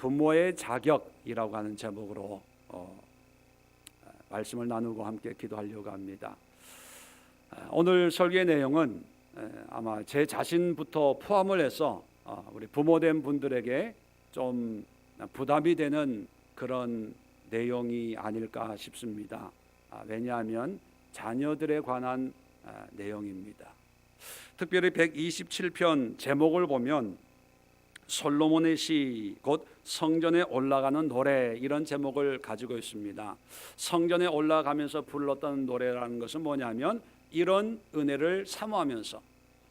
부모의 자격이라고 하는 제목으로 말씀을 나누고 함께 기도하려고 합니다. 오늘 설교의 내용은 아마 제 자신부터 포함을 해서 우리 부모된 분들에게 좀 부담이 되는 그런 내용이 아닐까 싶습니다. 왜냐하면 자녀들에 관한 내용입니다. 특별히 127편 제목을 보면 솔로몬의 시, 곧 성전에 올라가는 노래, 이런 제목을 가지고 있습니다. 성전에 올라가면서 불렀던 노래라는 것은 뭐냐면 이런 은혜를 사모하면서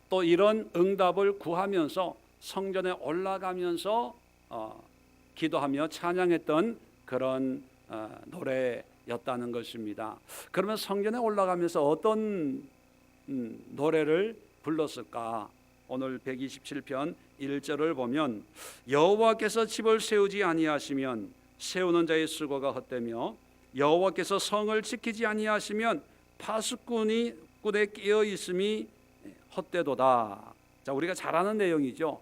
또 이런 응답을 구하면서 성전에 올라가면서 기도하며 찬양했던 그런 노래였다는 것입니다. 그러면 성전에 올라가면서 어떤 노래를 불렀을까? 오늘 127편 1절을 보면 여호와께서 집을 세우지 아니하시면 세우는 자의 수고가 헛되며 여호와께서 성을 지키지 아니하시면 파수꾼의 꾼에 끼어 있음이 헛되도다. 자, 우리가 잘 아는 내용이죠.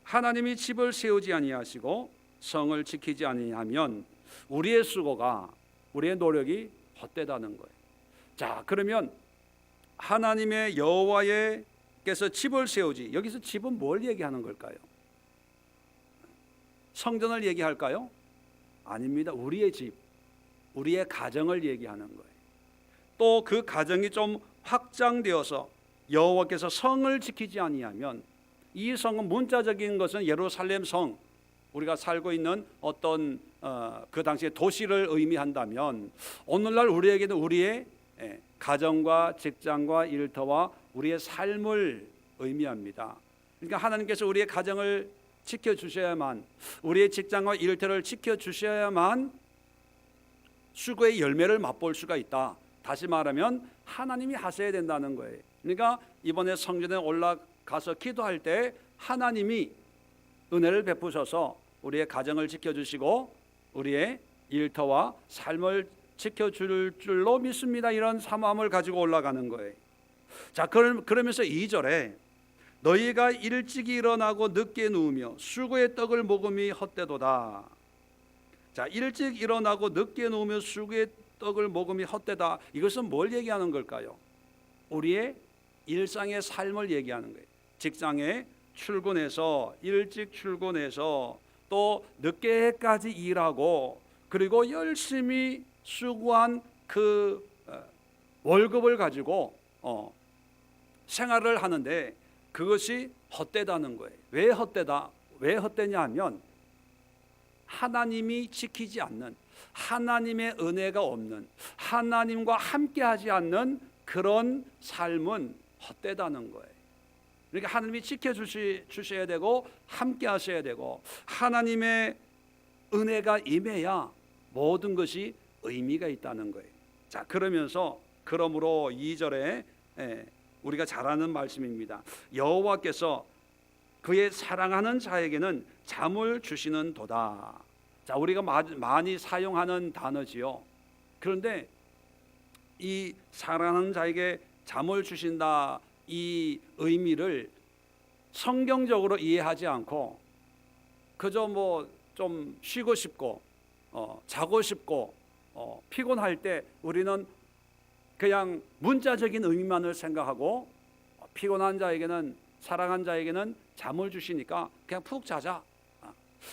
하나님이 집을 세우지 아니하시고 성을 지키지 아니하면 우리의 수고가, 우리의 노력이 헛되다는 거예요. 자, 그러면 하나님의 여호와께서 집을 세우지, 여기서 집은 뭘 얘기하는 걸까요? 성전을 얘기할까요? 아닙니다. 우리의 집, 우리의 가정을 얘기하는 거예요. 또 그 가정이 좀 확장되어서 여호와께서 성을 지키지 아니하면, 이 성은 문자적인 것은 예루살렘 성, 우리가 살고 있는 어떤 그 당시의 도시를 의미한다면 오늘날 우리에게는 우리의 가정과 직장과 일터와 우리의 삶을 의미합니다. 그러니까 하나님께서 우리의 가정을 지켜주셔야만, 우리의 직장과 일터를 지켜주셔야만 수고의 열매를 맛볼 수가 있다. 다시 말하면 하나님이 하셔야 된다는 거예요. 그러니까 이번에 성전에 올라가서 기도할 때 하나님이 은혜를 베푸셔서 우리의 가정을 지켜주시고 우리의 일터와 삶을 지켜줄 줄로 믿습니다. 이런 사모함을 가지고 올라가는 거예요. 자, 그러면서 2절에 너희가 일찍 일어나고 늦게 누우며 수고의 떡을 먹음이 헛되도다. 자, 일찍 일어나고 늦게 누우며 수고의 떡을 먹음이 헛되다. 이것은 뭘 얘기하는 걸까요? 우리의 일상의 삶을 얘기하는 거예요. 직장에 출근해서, 일찍 출근해서 또 늦게까지 일하고 그리고 열심히 수고한 그 월급을 가지고 생활을 하는데 그것이 헛되다는 거예요. 왜 헛되다? 왜 헛되냐 하면 하나님이 지키지 않는, 하나님의 은혜가 없는, 하나님과 함께하지 않는 그런 삶은 헛되다는 거예요. 그러니까 하나님이 지켜주셔야 되고 함께 하셔야 되고 하나님의 은혜가 임해야 모든 것이 의미가 있다는 거예요. 자, 그러므로 2절에 우리가 잘 아는 말씀입니다. 여호와께서 그의 사랑하는 자에게는 잠을 주시는 도다. 자, 우리가 많이 사용하는 단어지요. 그런데 이 사랑하는 자에게 잠을 주신다, 이 의미를 성경적으로 이해하지 않고 그저 뭐 좀 쉬고 싶고 자고 싶고 피곤할 때 우리는 그냥 문자적인 의미만을 생각하고 피곤한 자에게는, 사랑한 자에게는 잠을 주시니까 그냥 푹 자자.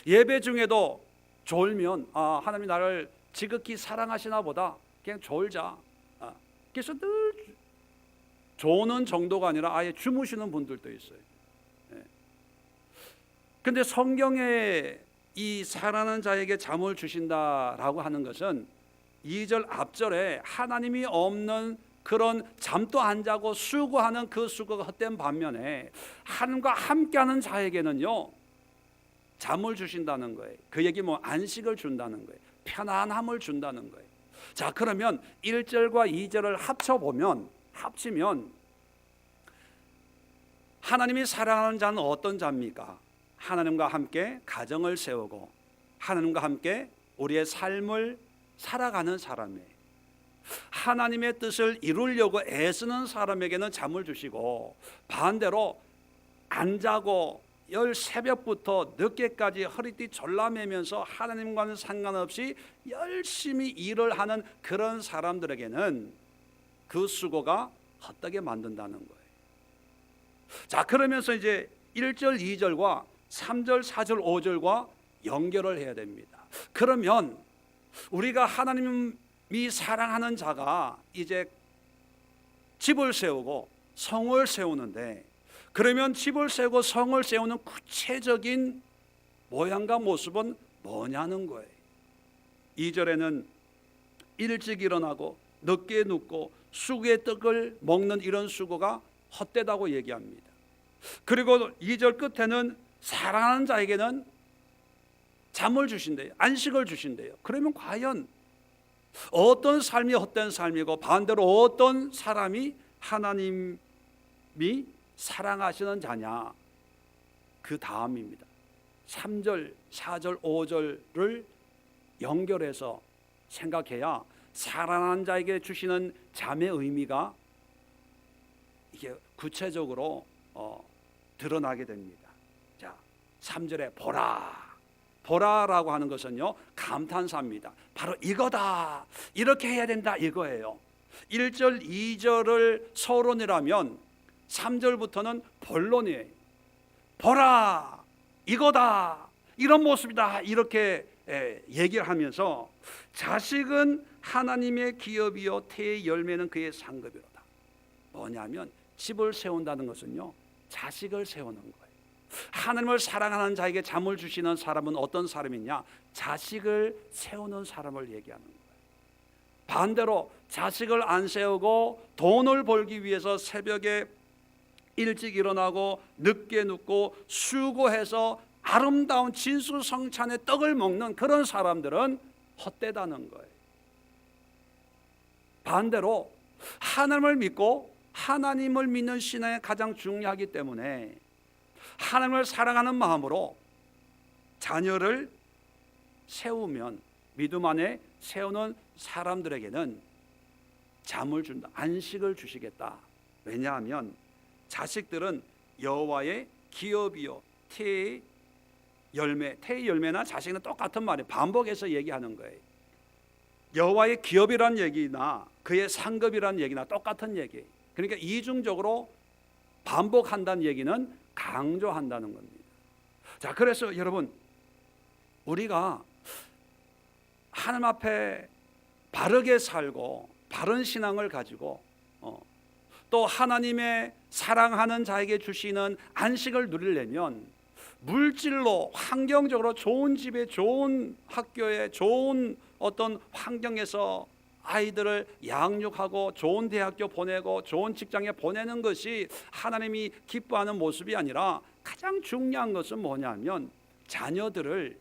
예배 중에도 졸면 하나님이 나를 지극히 사랑하시나 보다, 그냥 졸자. 그래서 늘 조는 정도가 아니라 아예 주무시는 분들도 있어요. 그런데 성경에 이 사랑하는 자에게 잠을 주신다라고 하는 것은 2절 앞절에 하나님이 없는 그런 잠도 안 자고 수고하는 그 수고가 헛된 반면에 하나님과 함께하는 자에게는요 잠을 주신다는 거예요. 그 얘기 뭐 안식을 준다는 거예요. 편안함을 준다는 거예요. 자, 그러면 1절과 2절을 합치면 하나님이 사랑하는 자는 어떤 자입니까? 하나님과 함께 가정을 세우고 하나님과 함께 우리의 삶을 살아가는 사람이에요. 하나님의 뜻을 이루려고 애쓰는 사람에게는 잠을 주시고 반대로 안 자고 새벽부터 늦게까지 허리띠 졸라매면서 하나님과는 상관없이 열심히 일을 하는 그런 사람들에게는 그 수고가 헛되게 만든다는 거예요. 자, 그러면서 이제 1절 2절과 3절 4절 5절과 연결을 해야 됩니다. 그러면 우리가 하나님이 사랑하는 자가 이제 집을 세우고 성을 세우는데, 그러면 집을 세우고 성을 세우는 구체적인 모양과 모습은 뭐냐는 거예요. 2절에는 일찍 일어나고 늦게 눕고 수고의 떡을 먹는 이런 수고가 헛되다고 얘기합니다. 그리고 2절 끝에는 사랑하는 자에게는 잠을 주신대요. 안식을 주신대요. 그러면 과연 어떤 삶이 헛된 삶이고 반대로 어떤 사람이 하나님이 사랑하시는 자냐? 그 다음입니다. 3절, 4절, 5절을 연결해서 생각해야 사랑하는 자에게 주시는 잠의 의미가 이게 구체적으로 드러나게 됩니다. 자, 3절에 보라라고 하는 것은요, 감탄사입니다. 바로 이거다, 이렇게 해야 된다, 이거예요. 1절 2절을 서론이라면 3절부터는 본론이에요. 보라, 이거다, 이런 모습이다, 이렇게 얘기를 하면서 자식은 하나님의 기업이요 태의 열매는 그의 상급이로다. 뭐냐면 집을 세운다는 것은요, 자식을 세우는 거예요. 하나님을 사랑하는 자에게 잠을 주시는 사람은 어떤 사람이냐? 자식을 세우는 사람을 얘기하는 거예요. 반대로 자식을 안 세우고 돈을 벌기 위해서 새벽에 일찍 일어나고 늦게 눕고 수고해서 아름다운 진수성찬의 떡을 먹는 그런 사람들은 헛되다는 거예요. 반대로 하나님을 믿고 하나님을 믿는 신앙이 가장 중요하기 때문에 하나님을 사랑하는 마음으로 자녀를 세우면, 믿음 안에 세우는 사람들에게는 잠을 준다, 안식을 주시겠다. 왜냐하면 자식들은 여호와의 기업이요 태의 열매, 태의 열매나 자식은 똑같은 말이에요. 반복해서 얘기하는 거예요. 여호와의 기업이란 얘기나 그의 상급이란 얘기나 똑같은 얘기예요. 그러니까 이중적으로 반복한다는 얘기는 강조한다는 겁니다. 자, 그래서 여러분, 우리가 하나님 앞에 바르게 살고 바른 신앙을 가지고 또 하나님의 사랑하는 자에게 주시는 안식을 누리려면 물질로, 환경적으로 좋은 집에, 좋은 학교에, 좋은 어떤 환경에서 아이들을 양육하고 좋은 대학교 보내고 좋은 직장에 보내는 것이 하나님이 기뻐하는 모습이 아니라, 가장 중요한 것은 뭐냐면 자녀들을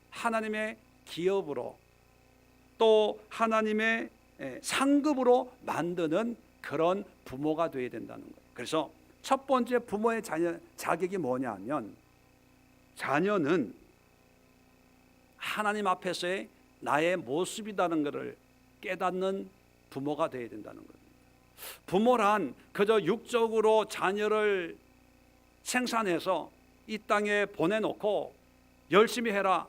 하나님의 기업으로 또 하나님의 상급으로 만드는 그런 부모가 되어야 된다는 거예요. 그래서 첫 번째 부모의 자격이 뭐냐면, 자녀는 하나님 앞에서의 나의 모습이라는 것을 깨닫는 부모가 되어야 된다는 겁니다. 부모란 그저 육적으로 자녀를 생산해서 이 땅에 보내놓고 열심히 해라,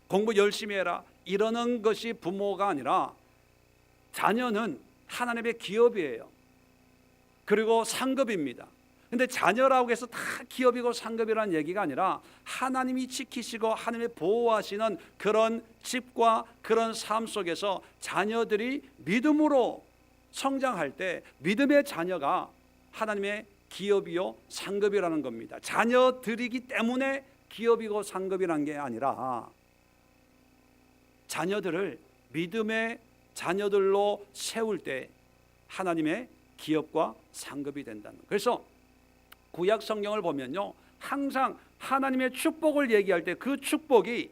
공부 열심히 해라, 이러는 것이 부모가 아니라, 자녀는 하나님의 기업이에요. 그리고 상급입니다. 근데 자녀라고 해서 다 기업이고 상급이라는 얘기가 아니라, 하나님이 지키시고 하나님이 보호하시는 그런 집과 그런 삶 속에서 자녀들이 믿음으로 성장할 때 믿음의 자녀가 하나님의 기업이요 상급이라는 겁니다. 자녀들이기 때문에 기업이고 상급이라는 게 아니라, 자녀들을 믿음의 자녀들로 세울 때 하나님의 기업과 상급이 된다는 거예요. 그래서 구약 성경을 보면요, 항상 하나님의 축복을 얘기할 때 그 축복이,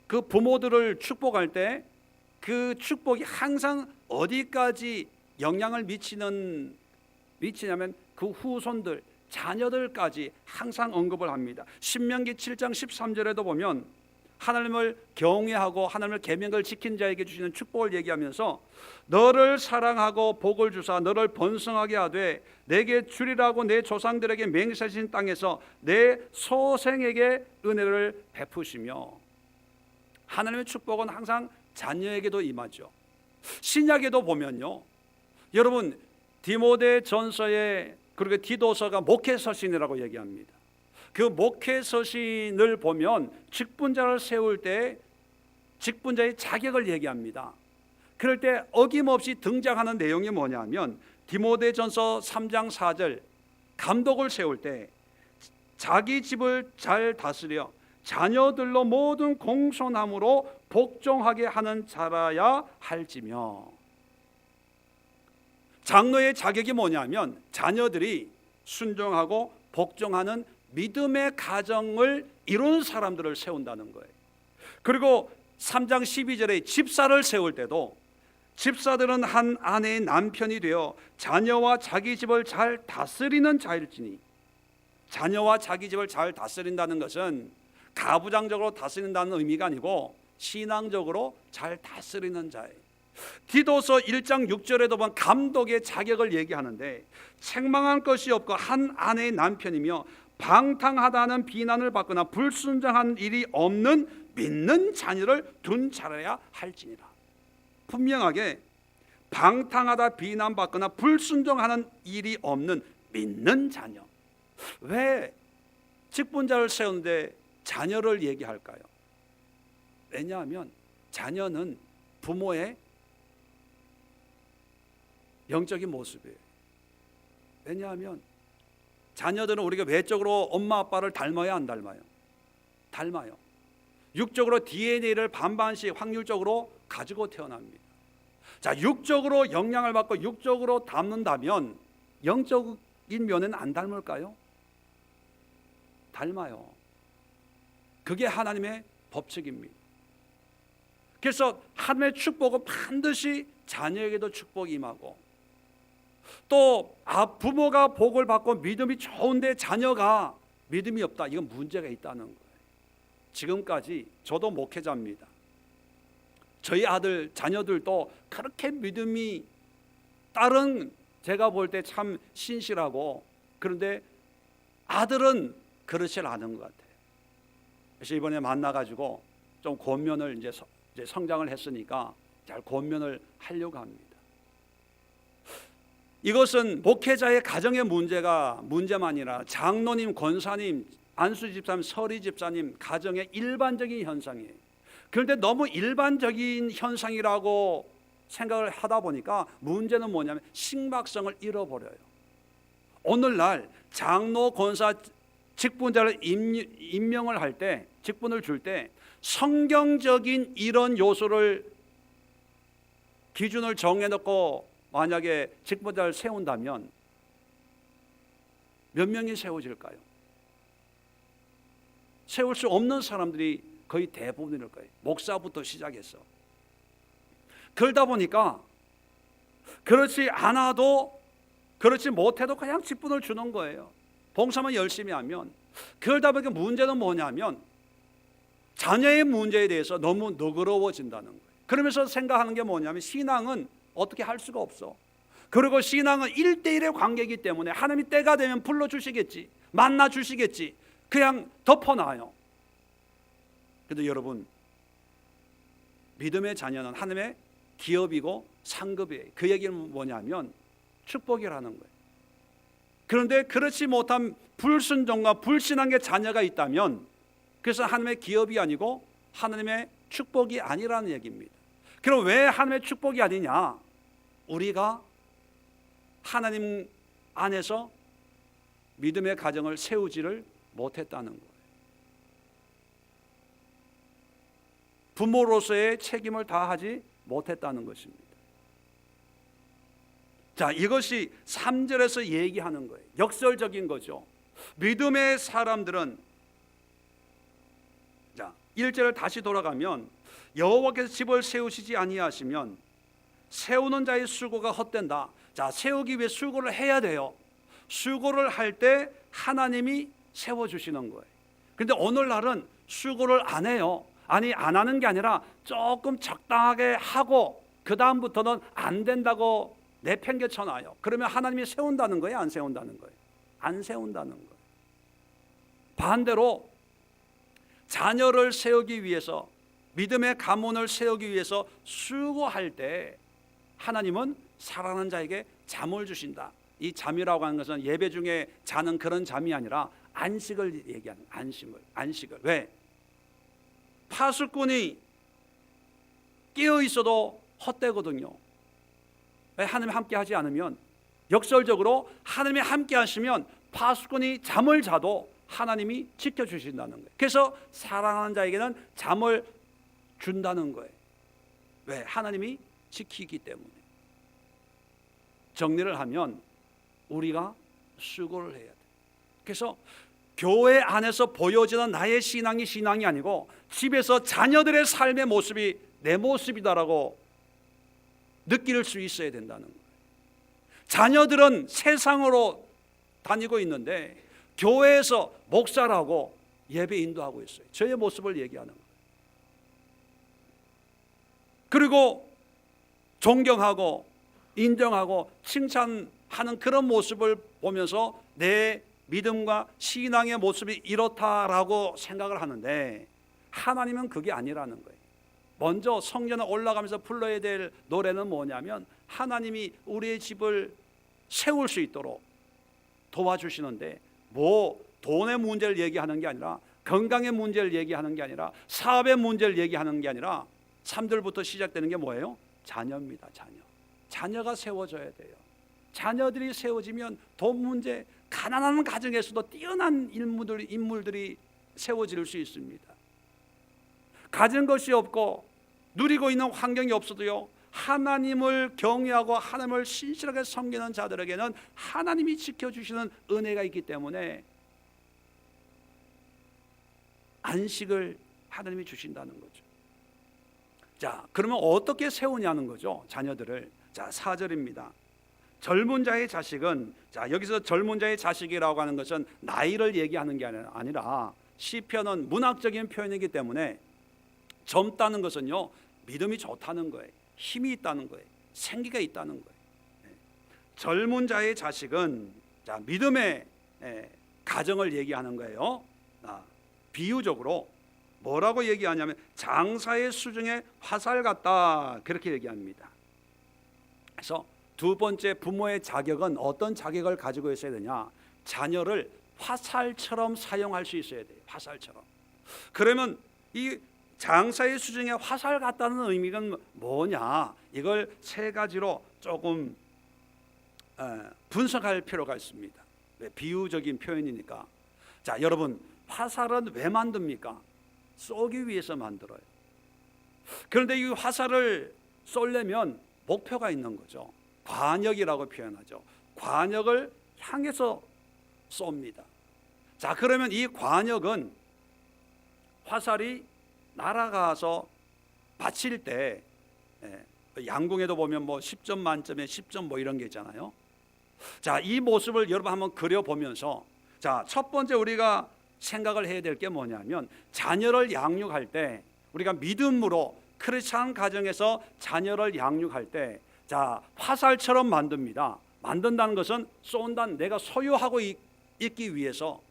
그 부모들을 축복할 때 그 축복이 항상 어디까지 영향을 미치냐면 그 후손들, 자녀들까지 항상 언급을 합니다. 신명기 7장 13절에도 보면 하나님을 경외하고 하나님의 계명을 지킨 자에게 주시는 축복을 얘기하면서 너를 사랑하고 복을 주사 너를 번성하게 하되 내게 주리라고 내 조상들에게 맹세하신 땅에서 내 소생에게 은혜를 베푸시며, 하나님의 축복은 항상 자녀에게도 임하죠. 신약에도 보면요, 여러분 디모데 전서에 그리고 디도서가 목회서신이라고 얘기합니다. 그 목회서신을 보면 직분자를 세울 때 직분자의 자격을 얘기합니다. 그럴 때 어김없이 등장하는 내용이 뭐냐면 디모데전서 3장 4절, 감독을 세울 때 자기 집을 잘 다스려 자녀들로 모든 공손함으로 복종하게 하는 자라야 할지며. 장로의 자격이 뭐냐면 자녀들이 순종하고 복종하는 믿음의 가정을 이룬 사람들을 세운다는 거예요. 그리고 3장 12절에 집사를 세울 때도 집사들은 한 아내의 남편이 되어 자녀와 자기 집을 잘 다스리는 자일지니, 자녀와 자기 집을 잘 다스린다는 것은 가부장적으로 다스린다는 의미가 아니고 신앙적으로 잘 다스리는 자예요. 디도서 1장 6절에도 보면 감독의 자격을 얘기하는데 책망한 것이 없고 한 아내의 남편이며 방탕하다는 비난을 받거나 불순종한 일이 없는 믿는 자녀를 둔 자라야 할지니라. 분명하게 방탕하다 비난받거나 불순종하는 일이 없는 믿는 자녀. 왜 직분자를 세우는데 자녀를 얘기할까요? 왜냐하면 자녀는 부모의 영적인 모습이에요. 왜냐하면 자녀들은 우리가 외적으로 엄마 아빠를 닮아야 안 닮아요? 닮아요. 육적으로 DNA를 반반씩 확률적으로 가지고 태어납니다. 자, 육적으로 영향을 받고 육적으로 닮는다면 영적인 면은 안 닮을까요? 닮아요. 그게 하나님의 법칙입니다. 그래서 하나님의 축복은 반드시 자녀에게도 축복이 임하고, 또 부모가 복을 받고 믿음이 좋은데 자녀가 믿음이 없다, 이건 문제가 있다는 거예요. 지금까지 저도 목회자입니다. 저희 아들 자녀들도 그렇게 믿음이, 딸은 제가 볼 때 참 신실하고, 그런데 아들은 그렇지 않은 것 같아요. 그래서 이번에 만나가지고 좀 권면을 이제 성장을 했으니까 잘 권면을 하려고 합니다. 이것은 목회자의 가정의 문제만 아니라 장로님, 권사님, 안수 집사님, 서리 집사님 가정의 일반적인 현상이에요. 그런데 너무 일반적인 현상이라고 생각을 하다 보니까 문제는 뭐냐면 심각성을 잃어버려요. 오늘날 장로, 권사, 직분자를 임명을 할 때, 직분을 줄 때 성경적인 이런 요소를 기준을 정해놓고 만약에 직분자를 세운다면 몇 명이 세워질까요? 세울 수 없는 사람들이 거의 대부분일 거예요. 목사부터 시작해서. 그러다 보니까 그렇지 않아도, 그렇지 못해도 그냥 직분을 주는 거예요. 봉사만 열심히 하면. 그러다 보니까 문제는 뭐냐면 자녀의 문제에 대해서 너무 너그러워진다는 거예요. 그러면서 생각하는 게 뭐냐면 신앙은 어떻게 할 수가 없어. 그리고 신앙은 1대1의 관계이기 때문에 하나님이 때가 되면 불러주시겠지, 만나주시겠지, 그냥 덮어놔요. 그런데 여러분, 믿음의 자녀는 하나님의 기업이고 상급이에요. 그 얘기는 뭐냐면 축복이라는 거예요. 그런데 그렇지 못한 불순종과 불신앙의 자녀가 있다면 그래서 하나님의 기업이 아니고 하나님의 축복이 아니라는 얘기입니다. 그럼 왜 하나님의 축복이 아니냐? 우리가 하나님 안에서 믿음의 가정을 세우지를 못했다는 거예요. 부모로서의 책임을 다하지 못했다는 것입니다. 자, 이것이 3절에서 얘기하는 거예요. 역설적인 거죠. 믿음의 사람들은, 자, 1절을 다시 돌아가면 여호와께서 집을 세우시지 아니하시면 세우는 자의 수고가 헛된다. 자, 세우기 위해 수고를 해야 돼요. 수고를 할 때 하나님이 세워주시는 거예요. 그런데 오늘날은 수고를 안 해요. 아니 안 하는 게 아니라 조금 적당하게 하고 그 다음부터는 안 된다고 내팽개쳐 놔요. 그러면 하나님이 세운다는 거예요? 안 세운다는 거예요? 안 세운다는 거예요. 반대로 자녀를 세우기 위해서, 믿음의 가문을 세우기 위해서 수고할 때 하나님은 사랑하는 자에게 잠을 주신다. 이 잠이라고 하는 것은 예배 중에 자는 그런 잠이 아니라 안식을 얘기하는, 안식을. 왜? 파수꾼이 깨어 있어도 헛되거든요. 왜? 하나님이 함께 하지 않으면, 역설적으로 하나님이 함께 하시면 파수꾼이 잠을 자도 하나님이 지켜주신다는 거예요. 그래서 사랑하는 자에게는 잠을 준다는 거예요. 왜? 하나님이 지키기 때문에. 정리를 하면 우리가 수고를 해야 돼. 그래서 교회 안에서 보여지는 나의 신앙이 아니고 집에서 자녀들의 삶의 모습이 내 모습이다라고 느낄 수 있어야 된다는 거예요. 자녀들은 세상으로 다니고 있는데 교회에서 목사라고 예배 인도하고 있어요. 저의 모습을 얘기하는 거예요. 그리고 존경하고 인정하고 칭찬하는 그런 모습을 보면서 내 믿음과 신앙의 모습이 이렇다라고 생각을 하는데 하나님은 그게 아니라는 거예요. 먼저 성전에 올라가면서 불러야 될 노래는 뭐냐면 하나님이 우리의 집을 세울 수 있도록 도와주시는데, 뭐 돈의 문제를 얘기하는 게 아니라, 건강의 문제를 얘기하는 게 아니라, 사업의 문제를 얘기하는 게 아니라 3절부터 시작되는 게 뭐예요? 자녀입니다. 자녀가 세워져야 돼요. 자녀들이 세워지면 돈 문제, 가난한 가정에서도 뛰어난 인물들이 세워질 수 있습니다. 가진 것이 없고 누리고 있는 환경이 없어도요, 하나님을 경외하고 하나님을 신실하게 섬기는 자들에게는 하나님이 지켜주시는 은혜가 있기 때문에 안식을 하나님이 주신다는 거죠. 자, 그러면 어떻게 세우냐는 거죠, 자녀들을. 자, 4절입니다. 젊은 자의 자식은, 자, 여기서 젊은 자의 자식이라고 하는 것은 나이를 얘기하는 게 아니라 시편은 문학적인 표현이기 때문에 젊다는 것은요, 믿음이 좋다는 거예요. 힘이 있다는 거예요. 생기가 있다는 거예요. 젊은 자의 자식은, 자, 믿음의 가정을 얘기하는 거예요. 비유적으로 뭐라고 얘기하냐면 장사의 수중에 화살 같다, 그렇게 얘기합니다. 그래서 두 번째, 부모의 자격은 어떤 자격을 가지고 있어야 되냐? 자녀를 화살처럼 사용할 수 있어야 돼요. 화살처럼. 그러면 이 장사의 수중에 화살 같다는 의미가 뭐냐? 이걸 세 가지로 조금 분석할 필요가 있습니다. 비유적인 표현이니까. 자, 여러분, 화살은 왜 만듭니까? 쏘기 위해서 만들어요. 그런데 이 화살을 쏘려면 목표가 있는 거죠. 관역이라고 표현하죠. 관역을 향해서 쏩니다. 자, 그러면 이 관역은 화살이 날아가서 받칠 때, 양궁에도 보면 뭐 10점 만점에 10점 뭐 이런 게 있잖아요. 자, 이 모습을 여러분 한번 그려보면서, 자, 첫 번째 우리가 생각을 해야 될 게 뭐냐면, 자녀를 양육할 때, 우리가 믿음으로 크리스찬 가정에서 자녀를 양육할 때, 자, 화살처럼 만듭니다. 만든다는 것은 쏜다는, 내가 소유하고 있기 위해서,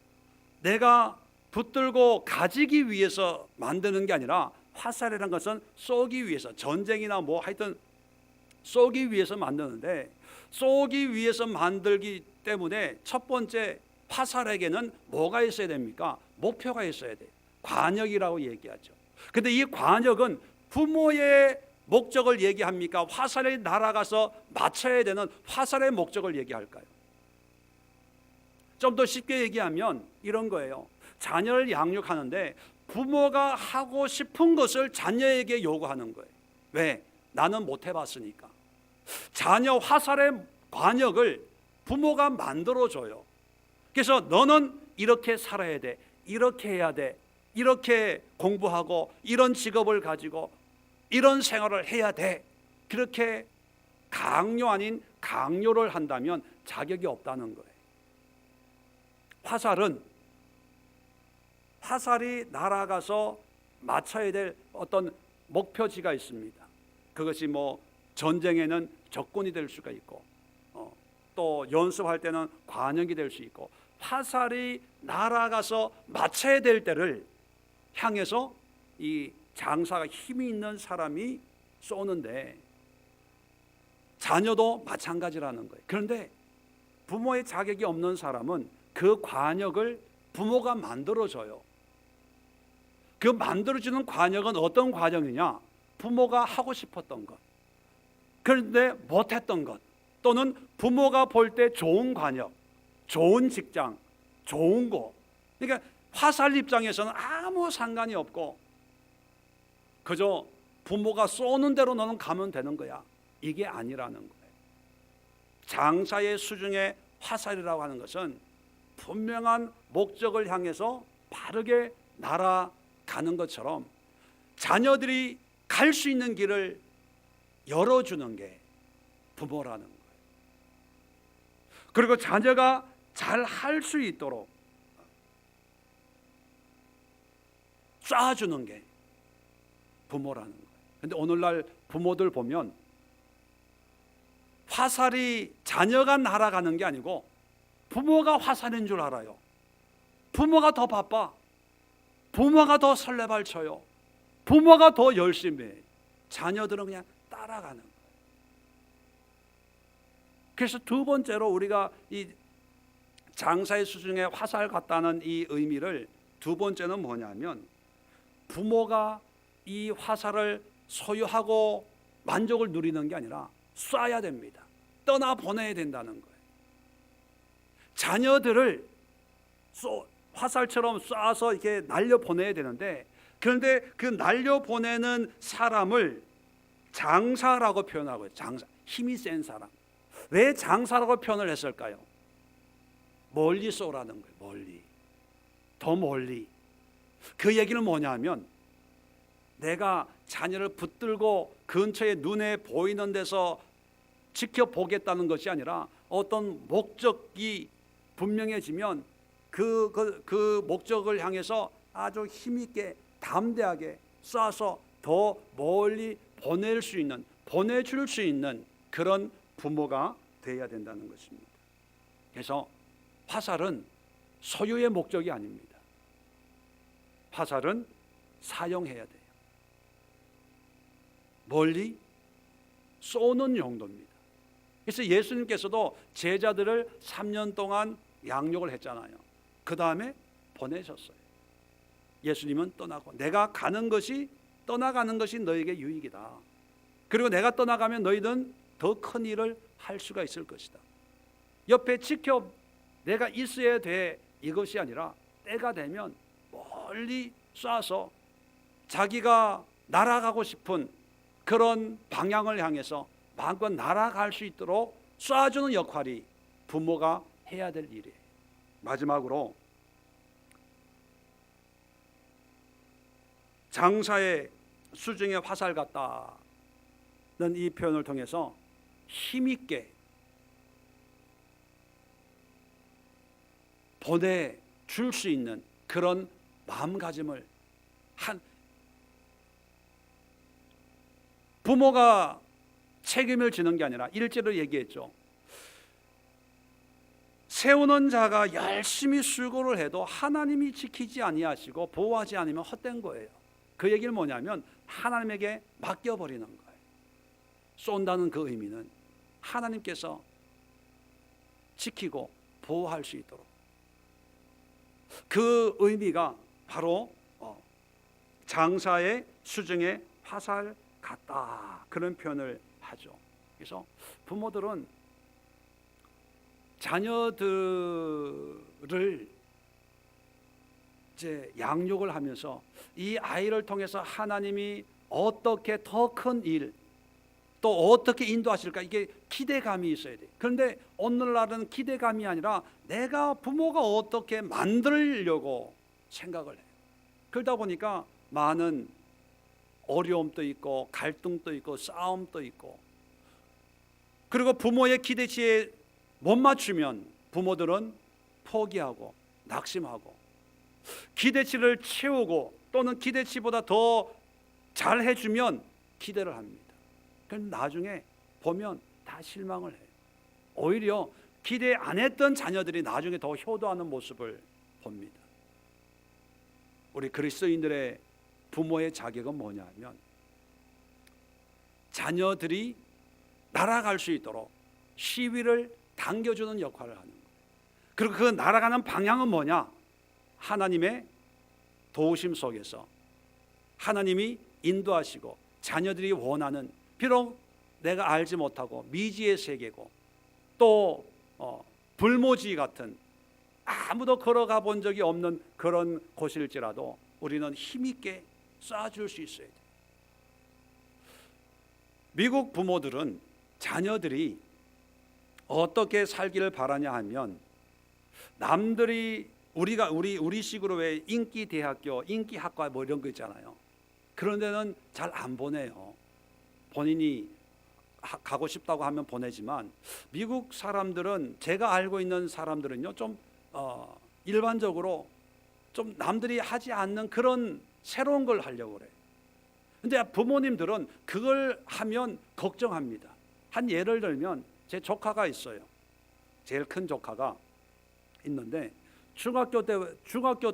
내가 붙들고 가지기 위해서 만드는 게 아니라, 화살이라는 것은 쏘기 위해서, 전쟁이나 뭐 하여튼 쏘기 위해서 만드는데, 쏘기 위해서 만들기 때문에 첫 번째 화살에게는 뭐가 있어야 됩니까? 목표가 있어야 돼요. 관역이라고 얘기하죠. 근데 이 관역은 부모의 목적을 얘기합니까? 화살이 날아가서 맞춰야 되는 화살의 목적을 얘기할까요? 좀 더 쉽게 얘기하면 이런 거예요. 자녀를 양육하는데 부모가 하고 싶은 것을 자녀에게 요구하는 거예요. 왜? 나는 못 해봤으니까. 자녀 화살의 관역을 부모가 만들어줘요. 그래서 너는 이렇게 살아야 돼, 이렇게 해야 돼, 이렇게 공부하고 이런 직업을 가지고 이런 생활을 해야 돼, 그렇게 강요 아닌 강요를 한다면 자격이 없다는 거예요. 화살이 날아가서 맞춰야 될 어떤 목표지가 있습니다. 그것이 뭐 전쟁에는 적군이 될 수가 있고, 또 연습할 때는 관역이 될 수 있고, 화살이 날아가서 맞춰야 될 때를 향해서 이 장사가 힘이 있는 사람이 쏘는데, 자녀도 마찬가지라는 거예요. 그런데 부모의 자격이 없는 사람은 그 관역을 부모가 만들어줘요. 그 만들어주는 관역은 어떤 관역이냐? 부모가 하고 싶었던 것, 그런데 못했던 것, 또는 부모가 볼 때 좋은 관역, 좋은 직장, 좋은 곳. 그러니까 화살 입장에서는 아무 상관이 없고 그저 부모가 쏘는 대로 너는 가면 되는 거야. 이게 아니라는 거예요. 장사의 수중에 화살이라고 하는 것은 분명한 목적을 향해서 바르게 날아가는 것처럼 자녀들이 갈 수 있는 길을 열어주는 게 부모라는 거예요. 그리고 자녀가 잘 할 수 있도록 쏴주는 게 부모라는 거예요. 그런데 오늘날 부모들 보면 화살이 자녀가 날아가는 게 아니고 부모가 화살인 줄 알아요. 부모가 더 바빠, 부모가 더 설레발 쳐요, 부모가 더 열심히 해. 자녀들은 그냥 따라가는 거예요. 그래서 두 번째로 우리가 이 장사의 수중에 화살 같다는 이 의미를, 두 번째는 뭐냐면 부모가 이 화살을 소유하고 만족을 누리는 게 아니라 쏴야 됩니다. 떠나보내야 된다는 거예요. 자녀들을 화살처럼 쏴서 이렇게 날려보내야 되는데, 그런데 그 날려보내는 사람을 장사라고 표현하고 있어요. 장사, 힘이 센 사람. 왜 장사라고 표현을 했을까요? 멀리 쏘라는 거예요. 멀리, 더 멀리. 그 얘기는 뭐냐면 내가 자녀를 붙들고 근처에 눈에 보이는 데서 지켜보겠다는 것이 아니라 어떤 목적이 분명해지면 그 목적을 향해서 아주 힘있게 담대하게 쏴서 더 멀리 보내줄 수 있는 그런 부모가 되어야 된다는 것입니다. 그래서 화살은 소유의 목적이 아닙니다. 화살은 사용해야 돼요. 멀리 쏘는 용도입니다. 그래서 예수님께서도 제자들을 3년 동안 양육을 했잖아요. 그 다음에 보내셨어요. 예수님은 떠나고, 내가 떠나가는 것이 너에게 유익이다. 그리고 내가 떠나가면 너희는 더 큰 일을 할 수가 있을 것이다. 옆에 내가 있어야 돼, 이것이 아니라 때가 되면 멀리 쏴서 자기가 날아가고 싶은 그런 방향을 향해서 마음껏 날아갈 수 있도록 쏴주는 역할이 부모가 해야 될 일이에요. 마지막으로 장사의 수중에 화살 같다는 이 표현을 통해서 힘있게 보내줄 수 있는 그런 마음가짐을 한 부모가 책임을 지는 게 아니라, 일제로 얘기했죠. 세우는 자가 열심히 수고를 해도 하나님이 지키지 아니하시고 보호하지 않으면 헛된 거예요. 그 얘기는 뭐냐면 하나님에게 맡겨버리는 거예요. 쏜다는 그 의미는 하나님께서 지키고 보호할 수 있도록, 그 의미가 바로 장사의 수중에 화살 같다, 그런 표현을 하죠. 그래서 부모들은 자녀들을 이제 양육을 하면서 이 아이를 통해서 하나님이 어떻게 더 큰 일, 또 어떻게 인도하실까, 이게 기대감이 있어야 돼요. 그런데 오늘날은 기대감이 아니라 내가 부모가 어떻게 만들려고 생각을 해요. 그러다 보니까 많은 어려움도 있고 갈등도 있고 싸움도 있고, 그리고 부모의 기대치에 못 맞추면 부모들은 포기하고 낙심하고, 기대치를 채우고 또는 기대치보다 더 잘해주면 기대를 합니다. 그럼 나중에 보면 다 실망을 해요. 오히려 기대 안 했던 자녀들이 나중에 더 효도하는 모습을 봅니다. 우리 그리스도인들의 부모의 자격은 뭐냐면 자녀들이 날아갈 수 있도록 시위를 당겨주는 역할을 하는 거예요. 그리고 그 날아가는 방향은 뭐냐? 하나님의 도우심 속에서 하나님이 인도하시고 자녀들이 원하는, 비록 내가 알지 못하고 미지의 세계고 또 불모지 같은 아무도 걸어가 본 적이 없는 그런 곳일지라도 우리는 힘있게 쏴줄 수 있어야 돼요. 미국 부모들은 자녀들이 어떻게 살기를 바라냐 하면 남들이 우리식으로 왜 인기 대학교, 인기 학과 뭐 이런 거 있잖아요. 그런 데는 잘 안 보내요. 본인이 가고 싶다고 하면 보내지만 미국 사람들은, 제가 알고 있는 사람들은요, 좀 일반적으로 좀 남들이 하지 않는 그런 새로운 걸 하려고 그래요. 근데 부모님들은 그걸 하면 걱정합니다. 한 예를 들면 제 조카가 있어요. 제일 큰 조카가 있는데 중학교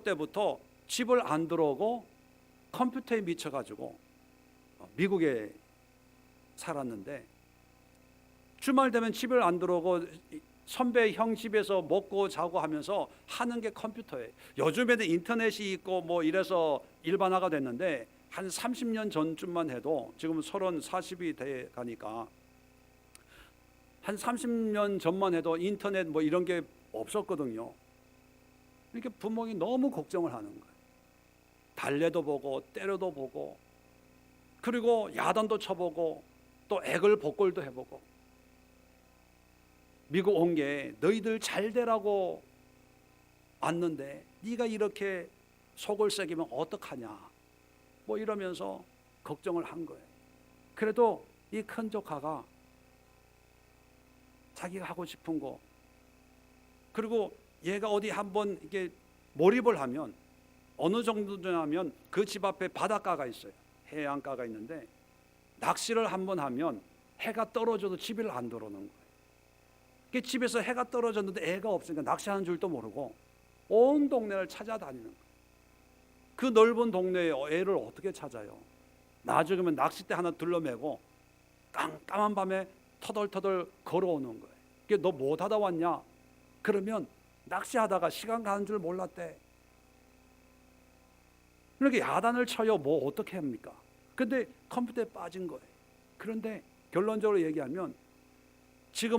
때부터 집을 안 들어오고 컴퓨터에 미쳐가지고 미국에 살았는데 주말 되면 집을 안 들어오고 선배 형 집에서 먹고 자고 하면서 하는 게 컴퓨터예요. 요즘에는 인터넷이 있고 뭐 이래서 일반화가 됐는데 한 30년 전쯤만 해도, 지금 30, 40이 돼 가니까 한 30년 전만 해도 인터넷 뭐 이런 게 없었거든요. 이렇게 부모님이 너무 걱정을 하는 거예요. 달래도 보고 때려도 보고 그리고 야단도 쳐보고 또 애걸 복걸도 해보고. 미국 온 게 너희들 잘 되라고 왔는데 네가 이렇게 속을 새기면 어떡하냐 뭐 이러면서 걱정을 한 거예요. 그래도 이 큰 조카가 자기가 하고 싶은 거, 그리고 얘가 어디 한번 이게 몰입을 하면 어느 정도냐면 그 집 앞에 바닷가가 있어요. 해안가가 있는데 낚시를 한번 하면 해가 떨어져도 집을 안 들어오는 거예요. 그 집에서 해가 떨어졌는데 애가 없으니까 낚시하는 줄도 모르고 온 동네를 찾아다니는 거예요. 그 넓은 동네에 애를 어떻게 찾아요? 나중에는 낚싯대 하나 둘러매고 깜깜한 밤에 터덜터덜 걸어오는 거예요. 그게 너 뭐 하다 왔냐? 그러면 낚시하다가 시간 가는 줄 몰랐대. 이렇게 야단을 쳐요. 뭐 어떻게 합니까? 근데 컴퓨터에 빠진 거예요. 그런데 결론적으로 얘기하면